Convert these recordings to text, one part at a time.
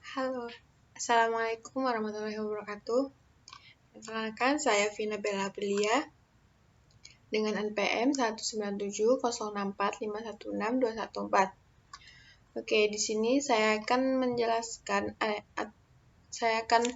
Halo, Assalamualaikum warahmatullahi wabarakatuh. Perkenalkan, saya Vina Bella Aprilia dengan NPM 1970645162114. Oke, di sini saya akan menjelaskan, saya akan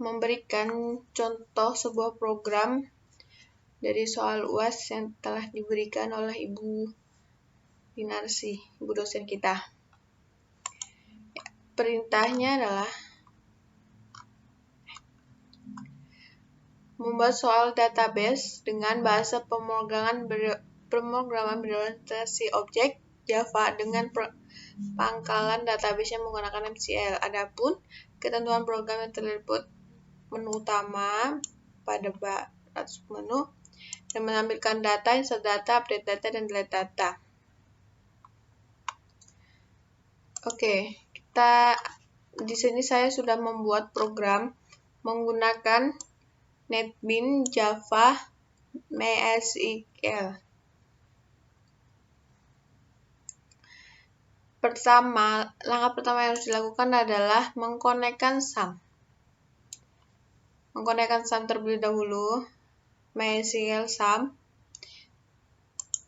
memberikan contoh sebuah program dari soal UAS yang telah diberikan oleh Ibu Dinarsi, Ibu dosen kita. Perintahnya adalah membuat soal database dengan bahasa pemrograman berorientasi objek Java dengan pangkalan database yang menggunakan MCL. Adapun ketentuan program yang terlibat menu utama pada batas menu dan menampilkan data, insert data, update data, dan delete data. Oke, di sini saya sudah membuat program menggunakan NetBeans Java MySQL. Langkah pertama yang harus dilakukan adalah mengkonekkan SAM. Mengkonekkan SAM terlebih dahulu, MySQL SAM.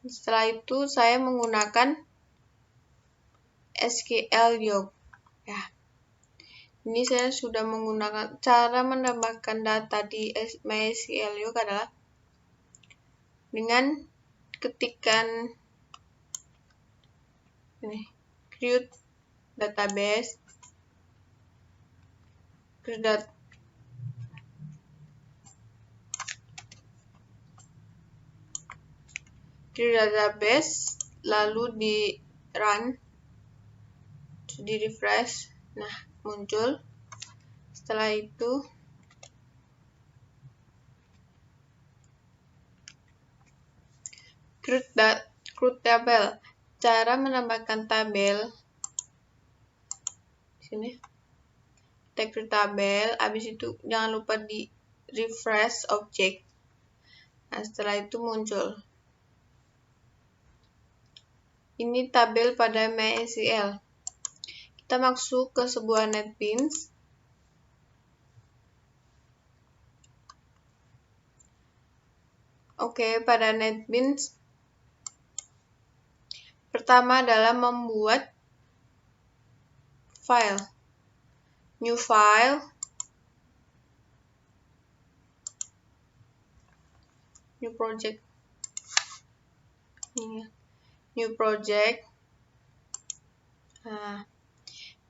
Setelah itu saya menggunakan SQL Yolk. Ya. Ini saya sudah menggunakan cara menambahkan data di MySQL Yolk adalah dengan ketikan ini create database, lalu di run, di refresh, nah muncul. Setelah itu create tabel, cara menambahkan tabel di sini. Kita create tabel, habis itu jangan lupa di refresh object. Nah, setelah itu muncul. Ini tabel pada MySQL. Kita masuk ke sebuah NetBeans. Oke, pada NetBeans pertama adalah membuat file. New file. New project. New project. Nah,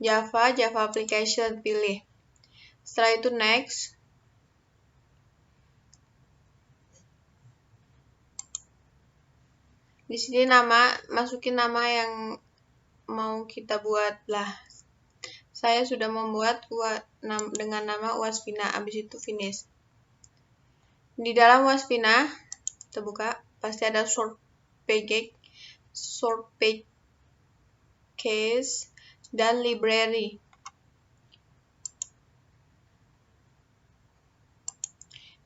Java application pilih. Setelah itu next. Di sini masukin nama yang mau kita buat lah. Saya sudah membuat dengan nama UAS-Vina, habis itu finish. Di dalam UAS-Vina, kita buka, pasti ada sort page case, dan library.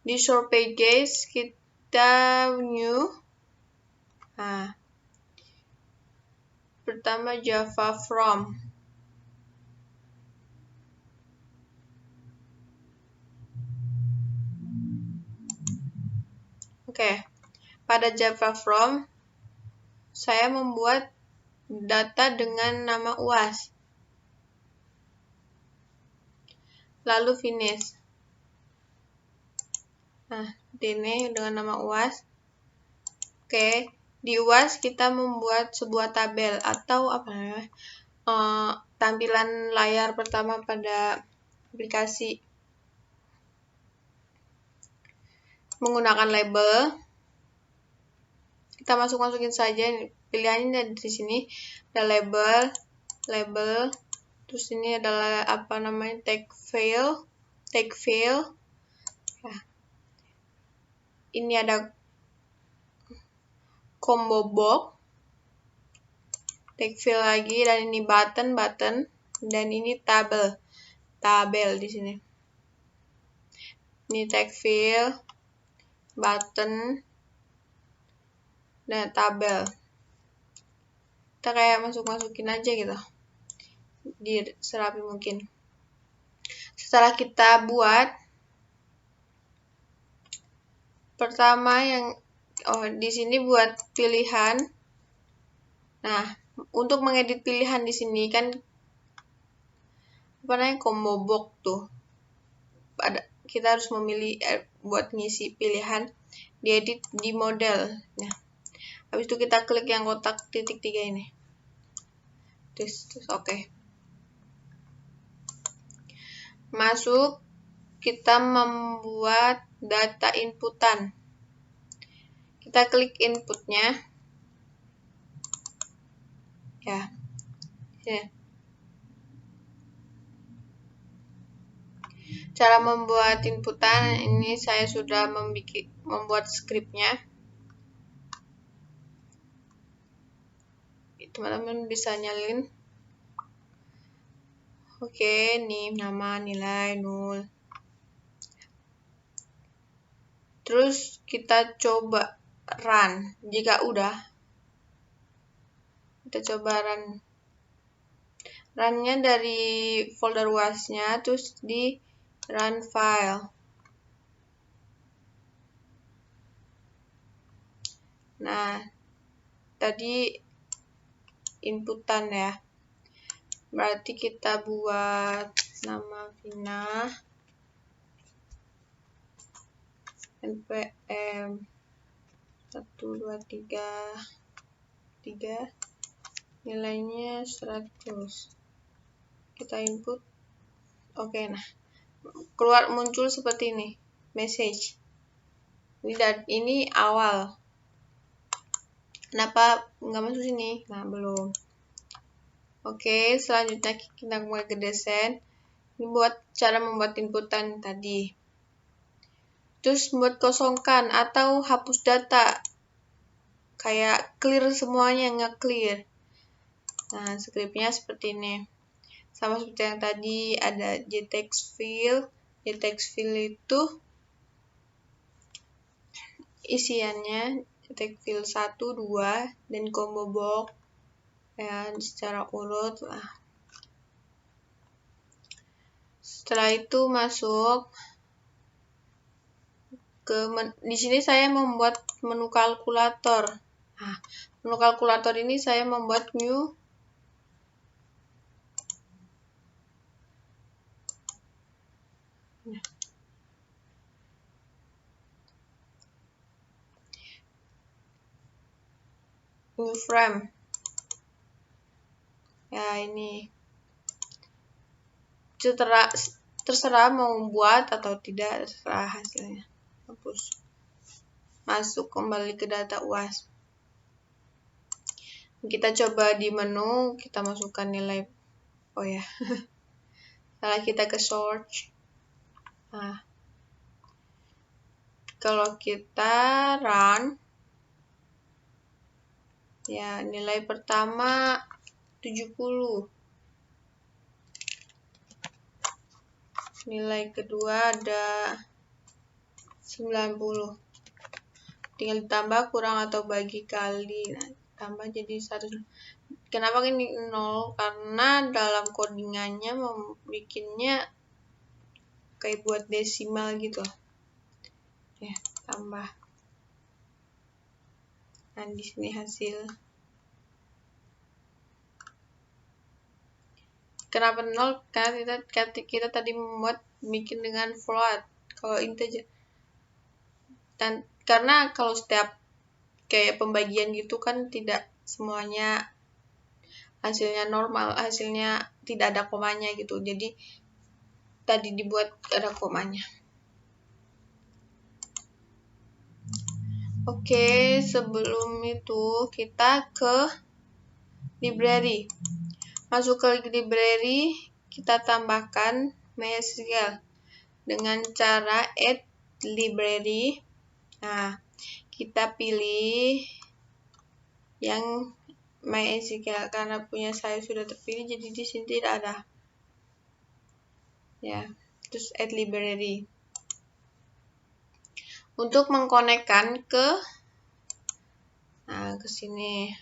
Di sort page case, kita new. Nah, pertama Java from. Oke, pada Java from, saya membuat data dengan nama UAS. Lalu finish. Nah, ini dengan nama UAS. Oke, di UAS kita membuat sebuah tabel atau tampilan layar pertama pada aplikasi. Menggunakan label. Kita masukin saja, pilihannya di sini ada label, terus ini adalah tag field. Nah, ini ada combo box, tag field lagi, dan ini button, dan ini tabel di sini. Ini tag field, button, dan tabel. Kita kayak masukin aja gitu. serapi mungkin. Setelah kita buat, pertama di sini buat pilihan. Nah, untuk mengedit pilihan di sini kan combo box tuh. Kita harus memilih buat ngisi pilihan, diedit di model. Nah, habis itu kita klik yang kotak titik 3 ini. Terus oke. Masuk, kita membuat data inputan. Kita klik inputnya. Ya. Sini. Cara membuat inputan ini saya sudah membuat skripnya. Teman-teman bisa nyalin. Oke, nih nama, nilai 0. Terus kita coba run. Jika udah, kita coba run. Runnya dari folder UAS-nya, terus di run file. Nah, tadi inputan ya. Berarti kita buat nama Vina, npm 123 nilainya 100. Kita input. Oke, nah muncul seperti ini, message. Ini awal. Kenapa nggak masuk sini? Nah, belum. Oke, selanjutnya kita mulai ke desain. Ini buat cara membuat inputan tadi. Terus buat kosongkan atau hapus data. Kayak clear semuanya, nge-clear. Nah, skripnya seperti ini. Sama seperti yang tadi, ada jtext field. Jtext field itu isiannya jtext field 1, 2, dan combo box. Ya, secara urut lah. Setelah itu masuk ke di sini saya membuat menu kalkulator. Nah, menu kalkulator ini saya membuat new frame. Ya, ini terserah mau buat atau tidak, terserah hasilnya. Hapus. Masuk kembali ke data UAS. Kita coba di menu, kita masukkan nilai. Oh ya. Setelah kita ke search. Nah, kalau kita run, ya nilai pertama 70. Nilai kedua ada 90. Tinggal ditambah, kurang atau bagi kali. Nah, tambah jadi 100. Kenapa ini 0? Karena dalam codingannya membuatnya kayak buat desimal gitu. Ya, tambah. Nah, di sini hasil. Kenapa 0? Karena kita tadi bikin dengan float. Kalau integer. Dan karena kalau setiap kayak pembagian gitu kan tidak semuanya hasilnya normal, hasilnya tidak ada komanya gitu. Jadi tadi dibuat ada komanya. Oke, sebelum itu kita ke library. Masuk ke library, kita tambahkan MySQL dengan cara add library. Nah, kita pilih yang MySQL karena punya saya sudah terpilih, jadi di sini tidak ada. Ya, terus add library. Untuk mengkonekkan ke sini.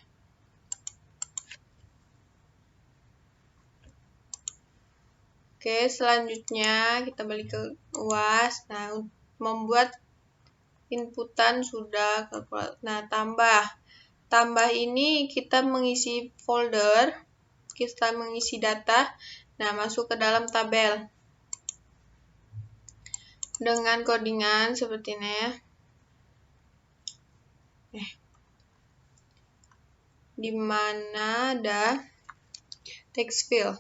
Oke, selanjutnya kita balik ke UAS. Nah, membuat inputan sudah kalkulator. Nah, tambah ini kita mengisi folder, kita mengisi data. Nah, masuk ke dalam tabel dengan codingan seperti ini ya. Di mana ada text field.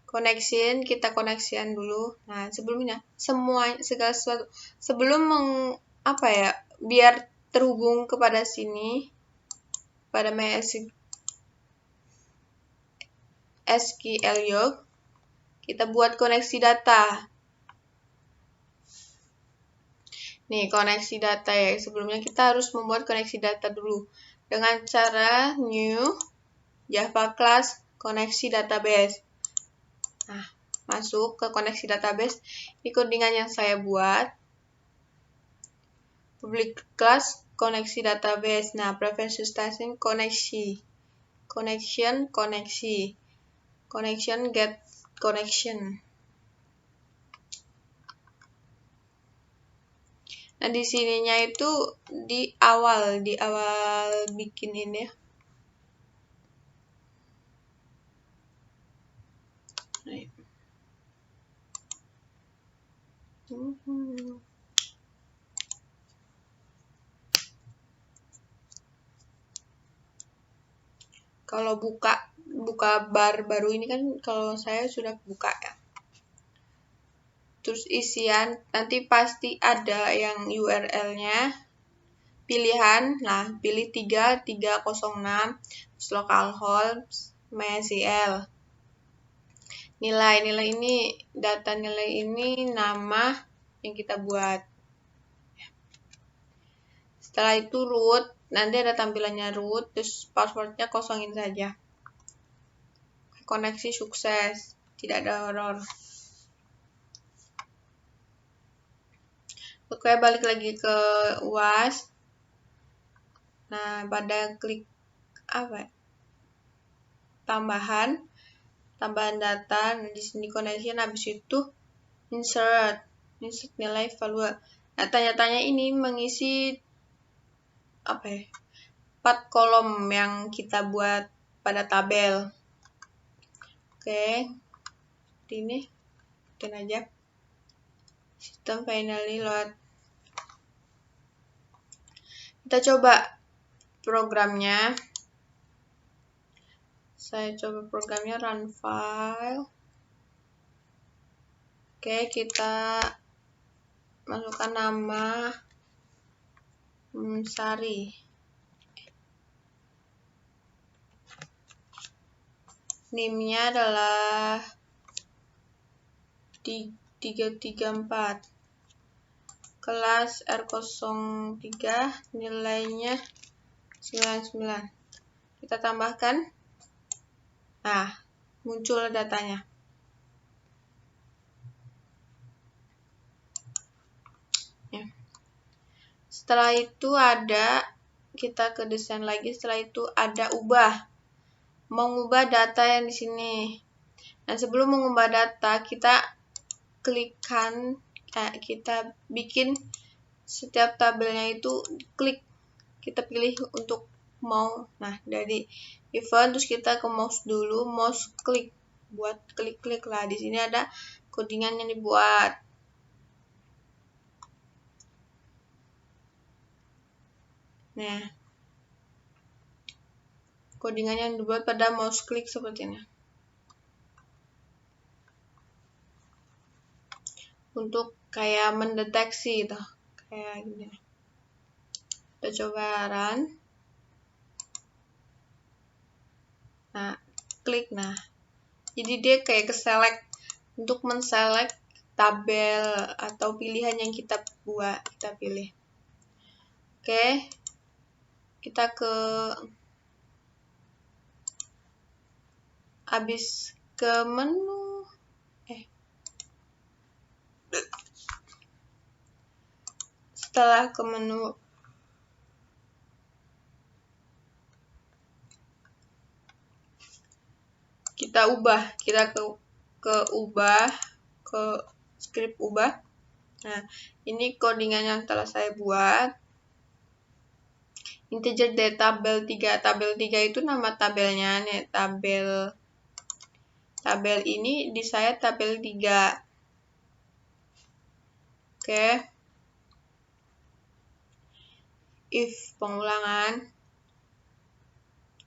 Connection, kita koneksian dulu. Nah, sebelumnya segala sesuatu sebelum biar terhubung kepada sini pada MySQL Yoke, kita buat koneksi data. Nih, koneksi data ya. Sebelumnya kita harus membuat koneksi data dulu dengan cara new Java class koneksi database. Nah, masuk ke koneksi database. Ini codingan yang saya buat. Public class koneksi database. Nah, preference station koneksi. Connection koneksi. Connection get connection. Nah, di sininya itu di awal bikin ini ya. Kalau buka bar baru ini kan kalau saya sudah buka ya. Terus isian nanti pasti ada yang URL-nya. Pilihan, nah pilih 3306 localhost MySQL. Nilai ini, data nilai ini nama yang kita buat. Setelah itu root, nanti ada tampilannya root, terus passwordnya kosongin saja. Koneksi sukses, tidak ada error. Oke, balik lagi ke UAS. Nah, pada klik tambahan data, nah, di sini connection, habis itu insert nilai value. Nah, tanya-tanya ini mengisi 4 kolom yang kita buat pada tabel. Oke, ini bikin aja sistem finally load. Kita coba programnya. Saya coba programnya, run file. Oke, kita masukkan nama Sari. Name-nya adalah 334. Kelas R03, nilainya 99. Kita tambahkan. Nah, muncul datanya. Ya. Setelah itu kita ke desain lagi. Setelah itu ada mengubah data yang di sini. Nah, sebelum mengubah data, kita kita bikin setiap tabelnya itu kita pilih untuk mau. Nah, dari event terus kita ke mouse dulu, mouse klik buat klik lah. Di sini ada codingan yang dibuat. Nah, codingan yang dibuat pada mouse klik seperti ini. Untuk kayak mendeteksi gitu, kayak gini. Kita coba run. Nah, klik. Nah, jadi dia kayak select untuk menselect tabel atau pilihan yang kita buat, kita pilih. Oke, kita habis ke menu. Setelah ke menu, kita ubah, kita ke ke script ubah. Nah, ini codingan yang telah saya buat. Integer data tabel 3. Tabel 3 itu nama tabelnya nih. Tabel ini di saya tabel 3. Oke. If pengulangan.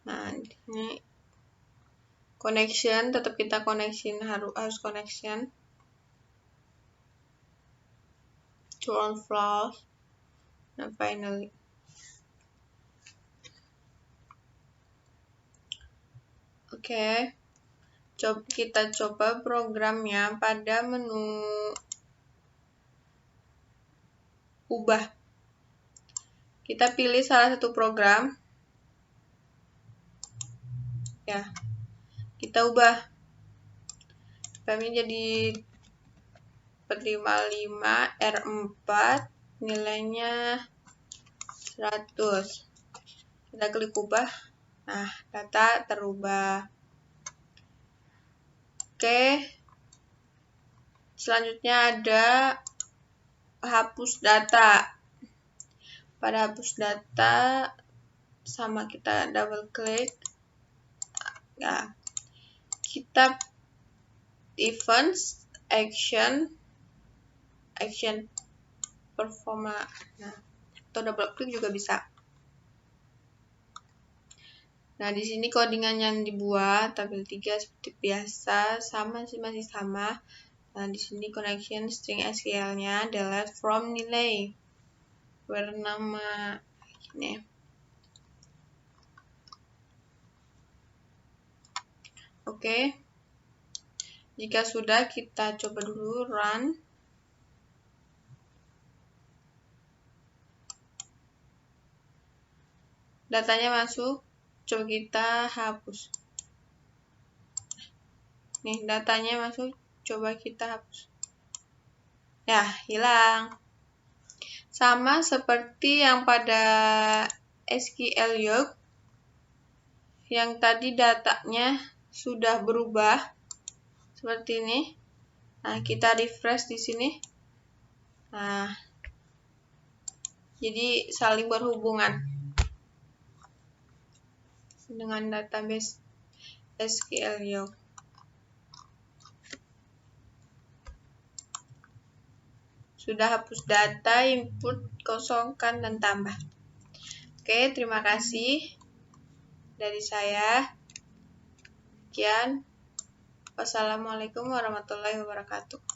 Nah, ini connection, tetap kita connection, harus connection. True or false. Nah, finally. Oke. Kita coba programnya pada menu ubah. Kita pilih salah satu program. Ya. Kita ubah. Programnya jadi 455 R4, nilainya 100. Kita klik ubah. Nah, data terubah. Oke. Selanjutnya ada hapus data. Pada hapus data, sama kita double klik. Ya. Kita events, action performa. Nah, atau double klik juga bisa. Nah, di sini codingan yang dibuat tabel 3 seperti biasa, masih sama. Nah, di sini connection string SQL-nya delete from nilai bernama ini. Oke. Jika sudah, kita coba dulu run. Datanya masuk. Coba kita hapus. Nih, datanya masuk. Coba kita hapus. Ya, hilang. Sama seperti yang pada SQL Yolk. Yang tadi datanya sudah berubah. Seperti ini. Nah, kita refresh di sini. Nah, jadi saling berhubungan dengan database SQL Yolk. Sudah hapus data, input, kosongkan, dan tambah. Oke, terima kasih dari saya. Sekian. Wassalamualaikum warahmatullahi wabarakatuh.